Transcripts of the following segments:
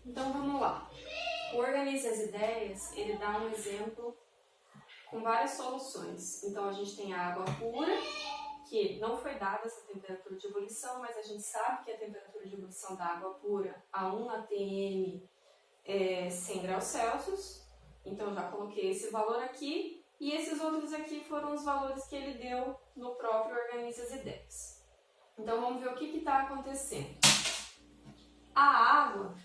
Então vamos lá. O Organize as Ideias, ele dá um exemplo com várias soluções. Então a gente tem a água pura, que não foi dada essa temperatura de ebulição, mas a gente sabe que a temperatura de ebulição da água pura a 1 atm é 100 graus Celsius. Então já coloquei esse valor aqui. E esses outros aqui foram os valores que ele deu no próprio Organize as Ideias. Então vamos ver o que está acontecendo. A água,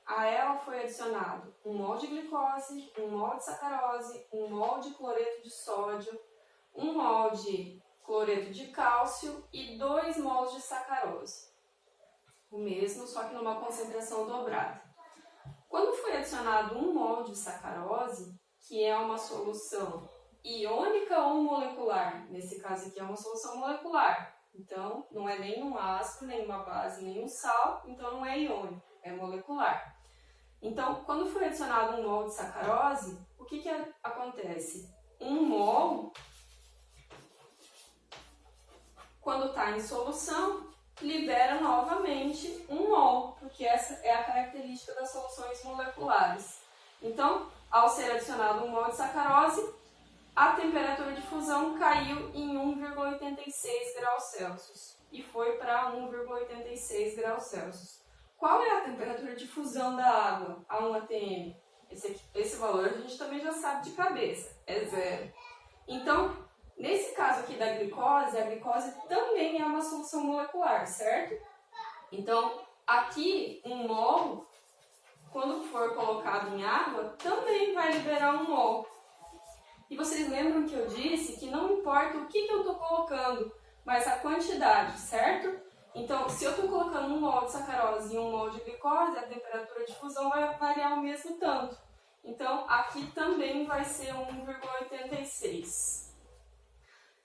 a ela foi adicionado 1 mol de glicose, 1 mol de sacarose, 1 mol de cloreto de sódio, 1 mol de cloreto de cálcio e 2 mols de sacarose. O mesmo, só que numa concentração dobrada. Quando foi adicionado 1 mol de sacarose, que é uma solução iônica ou molecular, nesse caso aqui é uma solução molecular, então não é nem um ácido, nem uma base, nem um sal, então não é iônico, é molecular. Então, quando foi adicionado 1 mol de sacarose, o que acontece? 1 mol, quando está em solução, libera novamente 1 mol, porque essa é a característica das soluções moleculares. Então, ao ser adicionado 1 mol de sacarose, a temperatura de fusão caiu em 1,86 graus Celsius e foi para 1,86 graus Celsius. Qual é a temperatura de fusão da água a 1 atm? Esse valor a gente também já sabe de cabeça, é 0. Então, nesse caso aqui da glicose, a glicose também é uma solução molecular, certo? Então, aqui 1 mol, quando for colocado em água, também vai liberar 1 mol. E vocês lembram que eu disse que não importa o que eu estou colocando, mas a quantidade, certo? Então, se eu estou colocando 1 mol de sacarose e 1 mol de glicose, a temperatura de fusão vai variar o mesmo tanto. Então, aqui também vai ser 1,86.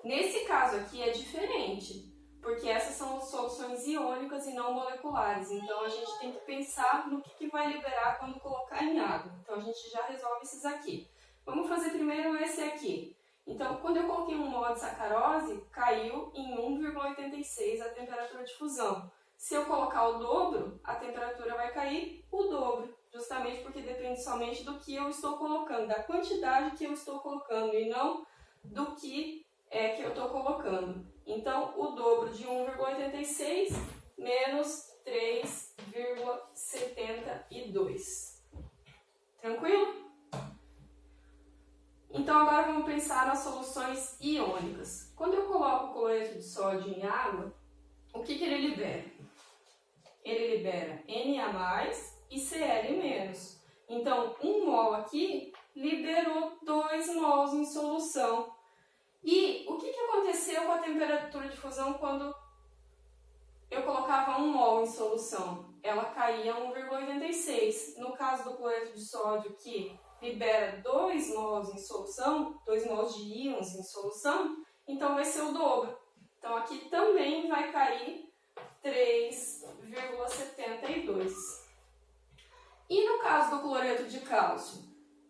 Nesse caso aqui é diferente, porque essas são soluções iônicas e não moleculares. Então, a gente tem que pensar no que vai liberar quando colocar em água. Então, a gente já resolve esses aqui. Vamos fazer primeiro esse aqui. Então, quando eu coloquei 1 mol de sacarose, caiu em 1,86 a temperatura de fusão. Se eu colocar o dobro, a temperatura vai cair o dobro, justamente porque depende somente do que eu estou colocando, da quantidade que eu estou colocando e não do que eu estou colocando. Então, o dobro de 1,86 menos 3,72. Tranquilo? Então, agora vamos pensar nas soluções iônicas. Quando eu coloco o cloreto de sódio em água, o que ele libera? Ele libera Na+, e Cl-. Então, 1 mol aqui liberou 2 mols em solução. E o que aconteceu com a temperatura de fusão quando eu colocava 1 mol em solução? Ela caía a 1,86. No caso do cloreto de sódio, que libera 2 mols em solução, 2 mols de íons em solução, então vai ser o dobro. Então aqui também vai cair 3,72. E no caso do cloreto de cálcio?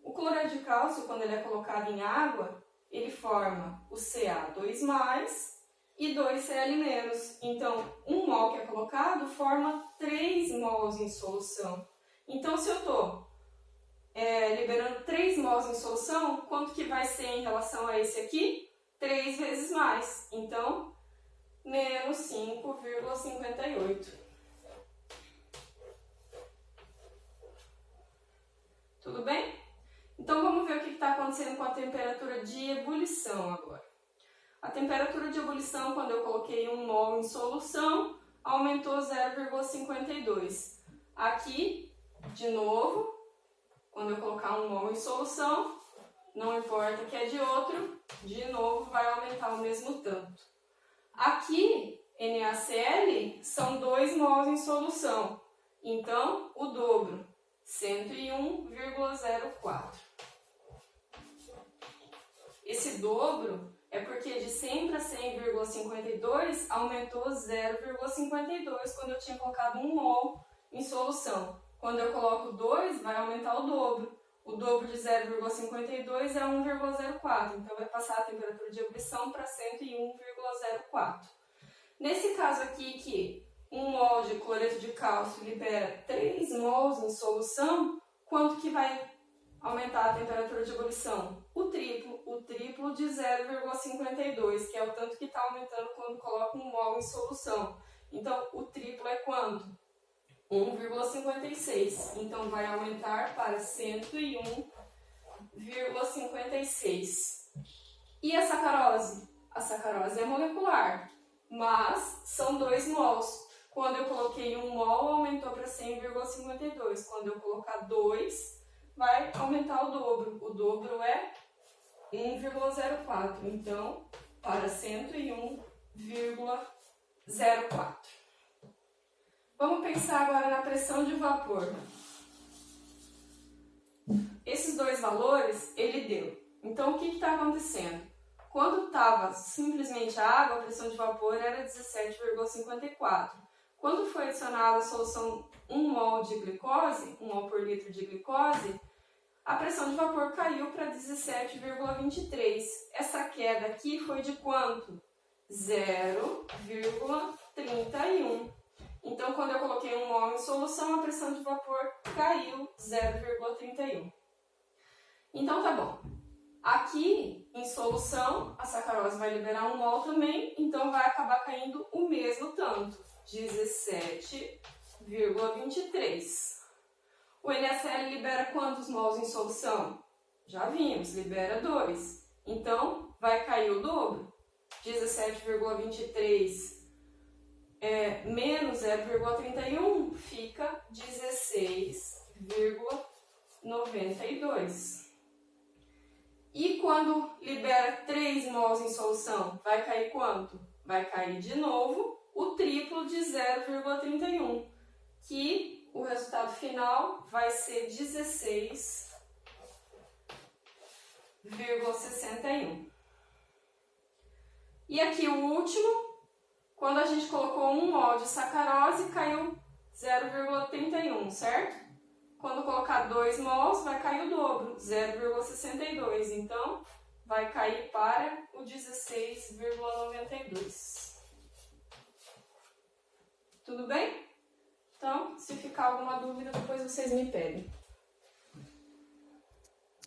O cloreto de cálcio, quando ele é colocado em água, ele forma o Ca2+, e 2 Cl-. Então, 1 mol que é colocado forma 3 mols em solução. Então, se eu estou liberando 3 mols em solução, quanto que vai ser em relação a esse aqui? 3 vezes mais. Então, menos 5,58. Tudo bem? Então, vamos ver o que está acontecendo com a temperatura de ebulição agora. A temperatura de ebulição, quando eu coloquei 1 mol em solução, aumentou 0,52. Aqui, de novo, quando eu colocar 1 mol em solução, não importa que é de outro, de novo vai aumentar o mesmo tanto. Aqui, NaCl são 2 mols em solução, então o dobro, 101,04. Esse dobro é porque de 100 para 100,52 aumentou 0,52 quando eu tinha colocado 1 mol em solução. Quando eu coloco 2, vai aumentar o dobro. O dobro de 0,52 é 1,04, então vai passar a temperatura de ebulição para 101,04. Nesse caso aqui, que 1 mol de cloreto de cálcio libera 3 mols em solução, quanto que vai aumentar a temperatura de ebulição? O triplo de 0,52, que é o tanto que está aumentando quando coloca 1 mol em solução. Então, o triplo é quanto? 1,56. Então, vai aumentar para 101,56. E a sacarose? A sacarose é molecular, mas são 2 mols. Quando eu coloquei 1 mol, aumentou para 100,52. Quando eu colocar 2, vai aumentar o dobro. O dobro é 1,04. Então, para 101,04. Vamos pensar agora na pressão de vapor. Esses dois valores, ele deu. Então, o que está acontecendo? Quando estava simplesmente a água, a pressão de vapor era 17,54. Quando foi adicionada a solução 1 mol de glicose, 1 mol por litro de glicose, a pressão de vapor caiu para 17,23. Essa queda aqui foi de quanto? 0,31. Então, quando eu coloquei 1 mol em solução, a pressão de vapor caiu 0,31. Então, tá bom. Aqui, em solução, a sacarose vai liberar 1 mol também, então vai acabar caindo o mesmo tanto, 17,23. O NaCl libera quantos mols em solução? Já vimos, libera 2. Então, vai cair o dobro. 17,23 menos 0,31 fica 16,92. E quando libera 3 mols em solução, vai cair quanto? Vai cair de novo o triplo de 0,31, que o resultado final vai ser 16,61. E aqui o último, quando a gente colocou 1 mol de sacarose, caiu 0,31, certo? Quando colocar 2 mols, vai cair o dobro, 0,62. Então, vai cair para o 16,92. Tudo bem? Então, se ficar alguma dúvida, depois vocês me pedem.